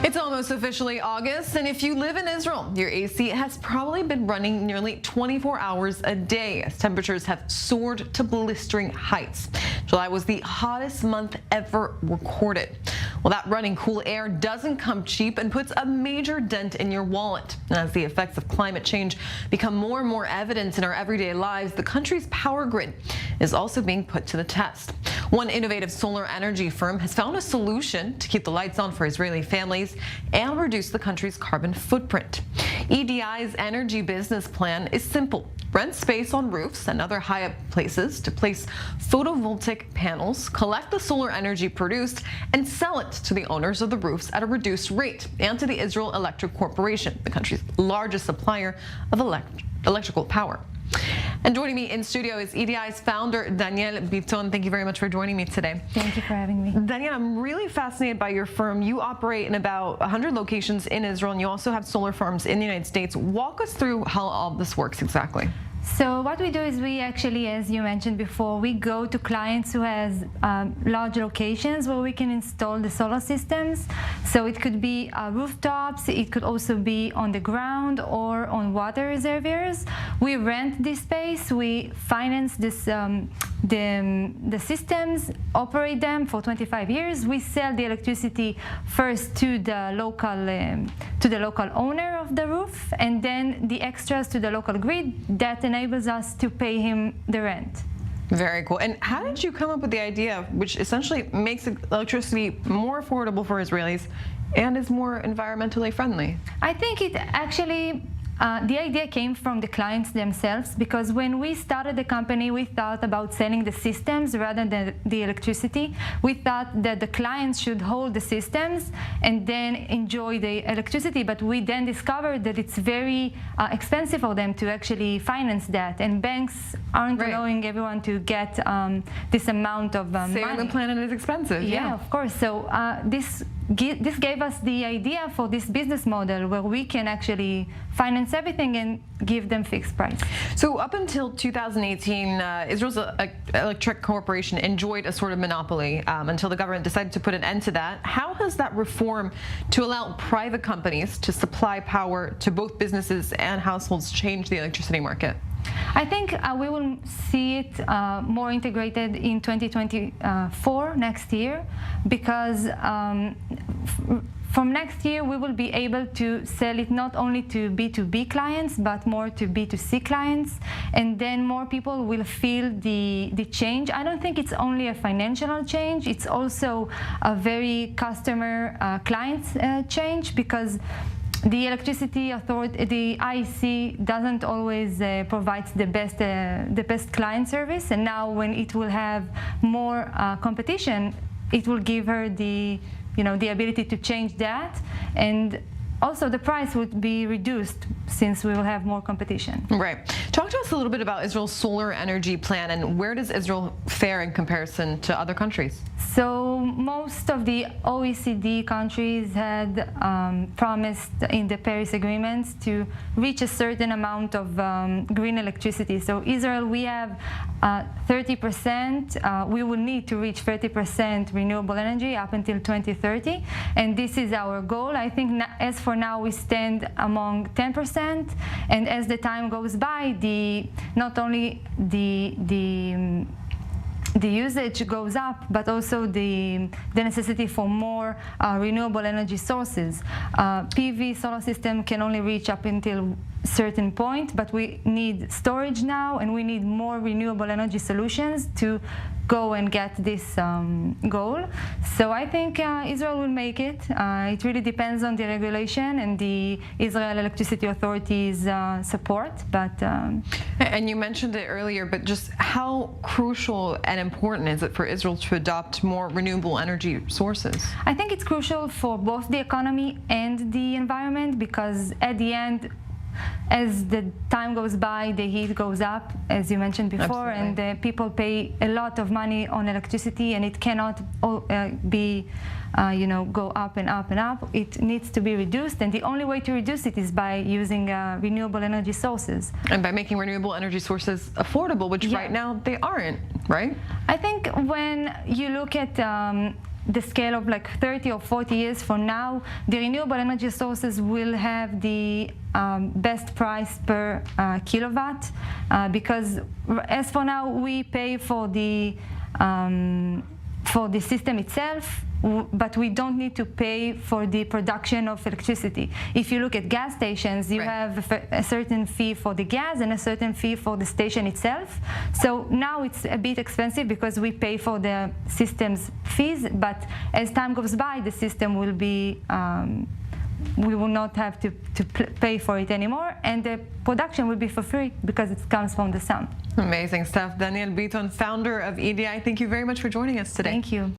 It's almost officially August, and if you live in Israel, your AC has probably been running nearly 24 hours a day as temperatures have soared to blistering heights. July was the hottest month ever recorded. Well, that running cool air doesn't come cheap and puts a major dent in your wallet. And as the effects of climate change become more and more evident in our everyday lives, the country's power grid is also being put to the test. One innovative solar energy firm has found a solution to keep the lights on for Israeli families and reduce the country's carbon footprint. EDI's energy business plan is simple. Rent space on roofs and other high-up places to place photovoltaic panels, collect the solar energy produced, and sell it to the owners of the roofs at a reduced rate and to the Israel Electric Corporation, the country's largest supplier of electrical power. And joining me in studio is EDI's founder, Danielle Biton. Thank you very much for joining me today. Thank you for having me. Danielle, I'm really fascinated by your firm. You operate in about 100 locations in Israel, and you also have solar farms in the United States. Walk us through how all this works exactly. So what we do is we actually, as you mentioned before, we go to clients who has large locations where we can install the solar systems. So it could be rooftops, it could also be on the ground or on water reservoirs. We rent this space, we finance this, the systems, operate them for 25 years. We sell the electricity first to the local owner of the roof, and then the extras to the local grid. That enables us to pay him the rent. Very cool. And how did you come up with the idea, which essentially makes electricity more affordable for Israelis and is more environmentally friendly? I think it actually the idea came from the clients themselves, because when we started the company, we thought about selling the systems rather than the electricity. We thought that the clients should hold the systems and then enjoy the electricity, but we then discovered that it's very expensive for them to actually finance that, and banks aren't allowing everyone to get this amount of money. Saving the planet is expensive. Yeah, of course. So this gave us the idea for this business model where we can actually finance everything and give them fixed price. So up until 2018, Israel's Electric Corporation enjoyed a sort of monopoly until the government decided to put an end to that. How has that reform to allow private companies to supply power to both businesses and households change the electricity market? I think we will see it more integrated in 2024, next year, because from next year we will be able to sell it not only to B2B clients, but more to B2C clients, and then more people will feel the change. I don't think it's only a financial change, it's also a very customer client change, because the electricity authority, the IEC, doesn't always provide the best client service, and now when it will have more competition, it will give her the ability to change that, and also the price would be reduced since we will have more competition. Right. Talk to us a little bit about Israel's solar energy plan, and where does Israel fare in comparison to other countries? So most of the OECD countries had promised in the Paris agreements to reach a certain amount of green electricity. So Israel, we have 30%, we will need to reach 30% renewable energy up until 2030, and this is our goal. I think as for now we stand among 10%, and as the time goes by, not only the usage goes up, but also the necessity for more renewable energy sources. PV solar system can only reach up until a certain point, but we need storage now, and we need more renewable energy solutions to go and get this goal. So I think Israel will make it. It really depends on the regulation and the Israel Electricity Authority's support. But and you mentioned it earlier, but just how crucial and important is it for Israel to adopt more renewable energy sources? I think it's crucial for both the economy and the environment, because at the end, as the time goes by, the heat goes up, as you mentioned before. Absolutely. And people pay a lot of money on electricity, and it cannot be, go up and up and up. It needs to be reduced, and the only way to reduce it is by using renewable energy sources. And by making renewable energy sources affordable, which right now they aren't, right? I think when you look at the scale of like 30 or 40 years from now, the renewable energy sources will have the best price per kilowatt, because as for now we pay for the system itself, but we don't need to pay for the production of electricity. If you look at gas stations, you have a certain fee for the gas and a certain fee for the station itself. So now it's a bit expensive because we pay for the system's fees, but as time goes by, the system will be, we will not have to pay for it anymore, and the production will be for free because it comes from the sun. Amazing stuff. Danielle Biton, founder of EDI, thank you very much for joining us today. Thank you.